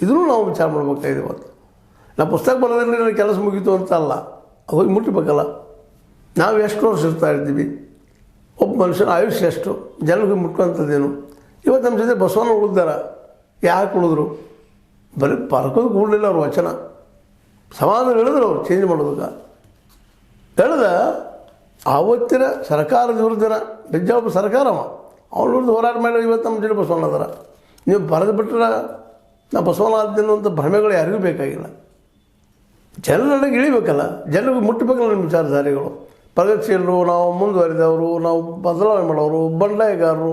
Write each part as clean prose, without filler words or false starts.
ಇದನ್ನು ನಾವು ವಿಚಾರ ಮಾಡ್ಬೇಕಾಗಿದೆ ಇವತ್ತು. ನಾವು ಪುಸ್ತಕ ಬರೋದ್ರಲ್ಲಿ ನನಗೆ ಕೆಲಸ ಮುಗೀತು ಅಂತ ಅಲ್ಲ, ಹೋಗಿ ಮುಟ್ಟಬೇಕಲ್ಲ. ನಾವು ಎಷ್ಟು ವರ್ಷ ಇರ್ತಾ ಇದ್ದೀವಿ, ಒಬ್ಬ ಮನುಷ್ಯನ ಆಯುಷ್ಯ ಎಷ್ಟು, ಜನರಿಗೆ ಮುಟ್ಟುವಂಥದ್ದೇನು. ಇವತ್ತು ನಮ್ಮ ಜೊತೆ ಬಸವಣ್ಣ ಉಳಿದಾರ, ಯಾಕೆ ಉಳಿದ್ರು? ಬರೀ ಪರಕೋದು ಕೂಡಲಿಲ್ಲ ಅವ್ರ ವಚನ, ಸಮಾಧಾನ ಹೇಳಿದ್ರು ಅವ್ರು ಚೇಂಜ್ ಮಾಡೋದಕ್ಕೆ. ಹೇಳ್ದ ಆವತ್ತಿನ ಸರ್ಕಾರದ ವಿರುದ್ಧನ ಬೆಜ್ಜಾಬ ಸರ್ಕಾರವ ಅವ್ರ ವಿರುದ್ಧ ಹೋರಾಟ ಮಾಡಿ ಇವತ್ತು ನಮ್ಮ ಜೊತೆ ಬಸವಣ್ಣ ಅದಾರ. ನೀವು ಬರೆದು ಬಿಟ್ಟರೆ ನಾ ಬಸವಣ್ಣ ಆದ್ದೇನು ಅಂತ ಭ್ರಮೆಗಳು ಯಾರಿಗೂ ಬೇಕಾಗಿಲ್ಲ. ಜನರೊಳಗೆ ಇಳಿಬೇಕಲ್ಲ, ಜನರಿಗೆ ಮುಟ್ಟಬೇಕಲ್ಲ ನಿಮ್ಮ ವಿಚಾರಧಾರೆಗಳು. ಪ್ರಗತಿಶೀಲರು, ನಾವು ಮುಂದುವರಿದವರು, ನಾವು ಬದಲಾವಣೆ ಮಾಡೋರು, ಬಂಡಾಯಗಾರರು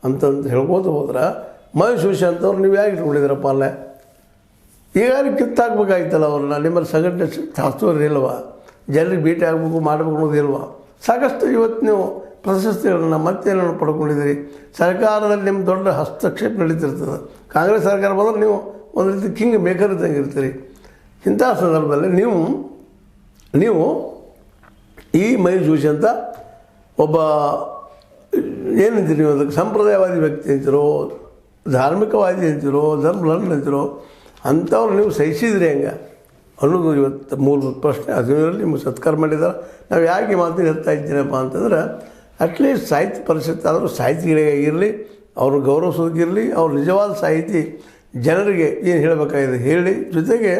ಅಂತಂತ ಹೇಳ್ಕೋತ ಹೋದ್ರೆ ಮಹೇಶ್ ಅಂತವ್ರು ನೀವು ಯಾಕೆ ಇಟ್ಕೊಂಡಿದ್ದೀರಪ್ಪ ಅಲ್ಲೇ? ಈಗಾಗಲೇ ಕಿತ್ತಾಕ್ಬೇಕಾಗಿತ್ತಲ್ಲ ಅವ್ರನ್ನ. ನಿಮ್ಮಲ್ಲಿ ಸಂಘಟನೆ ಶಾಸ್ತ್ರ ಇಲ್ವ? ಜನರಿಗೆ ಭೇಟಿ ಆಗಬೇಕು ಮಾಡಬೇಕು ಅನ್ನೋದು ಇಲ್ವ? ಸಾಕಷ್ಟು ಇವತ್ತು ನೀವು ಪ್ರಶಸ್ತಿಗಳನ್ನು ಮತ್ತೇನನ್ನು ಪಡ್ಕೊಂಡಿದ್ದೀರಿ. ಸರ್ಕಾರದಲ್ಲಿ ನಿಮ್ಮ ದೊಡ್ಡ ಹಸ್ತಕ್ಷೇಪ ನಡೀತಿರ್ತದೆ. ಕಾಂಗ್ರೆಸ್ ಸರ್ಕಾರ ಬಂದರೆ ನೀವು ಒಂದು ರೀತಿ ಕಿಂಗ್ ಮೇಕರ್ ಇದ್ದಂಗೆ ಇರ್ತೀರಿ. ಇಂಥ ಸಂದರ್ಭದಲ್ಲಿ ನೀವು ಈ ಮಹೇಶ್ ಜೋಶಿ ಅಂತ ಒಬ್ಬ ಏನಂತೀರಿ ನೀವು, ಅದಕ್ಕೆ ಸಂಪ್ರದಾಯವಾದಿ ವ್ಯಕ್ತಿ ಅಂತಿರೋ, ಧಾರ್ಮಿಕವಾದಿ ಅಂತಿರೋ, ಧರ್ಮಲನ್ ಅಂತಿರೋ, ಅಂಥವ್ರು ನೀವು ಸಹಿಸಿದ್ರಿ ಹೆಂಗೆ ಅನ್ನೋದು ಇವತ್ತು ಮೂಲಭೂತ ಪ್ರಶ್ನೆ. ಅದರಲ್ಲಿ ನಿಮಗೆ ಸತ್ಕಾರ ಮಾಡಿದ್ದಾರೆ. ನಾವು ಯಾಕೆ ಮಾತು ಹೇಳ್ತಾ ಇದ್ದೀನಪ್ಪ ಅಂತಂದ್ರೆ, ಅಟ್ಲೀಸ್ಟ್ ಸಾಹಿತ್ಯ ಪರಿಷತ್ ಆದರೂ ಸಾಹಿತಿಗಳಿಗಾಗಿರಲಿ, ಅವ್ರ ಗೌರವಿಸೋದಕ್ಕಿರಲಿ, ಅವ್ರ ನಿಜವಾದ ಸಾಹಿತಿ ಜನರಿಗೆ ಏನು ಹೇಳಬೇಕಾಗಿದೆ ಹೇಳಿ, ಜೊತೆಗೆ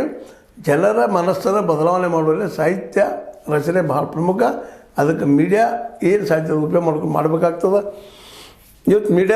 ಜನರ ಮನಸ್ಸನ್ನು ಬದಲಾವಣೆ ಮಾಡುವಲ್ಲಿ ಸಾಹಿತ್ಯ ರಚನೆ ಭಾಳ ಪ್ರಮುಖ. ಅದಕ್ಕೆ ಮೀಡಿಯಾ ಏನು ಸಾಹಿತ್ಯದ ಉಪಯೋಗ ಮಾಡಬೇಕಾಗ್ತದೆ. ಇವತ್ತು ಮೀಡಿಯಾ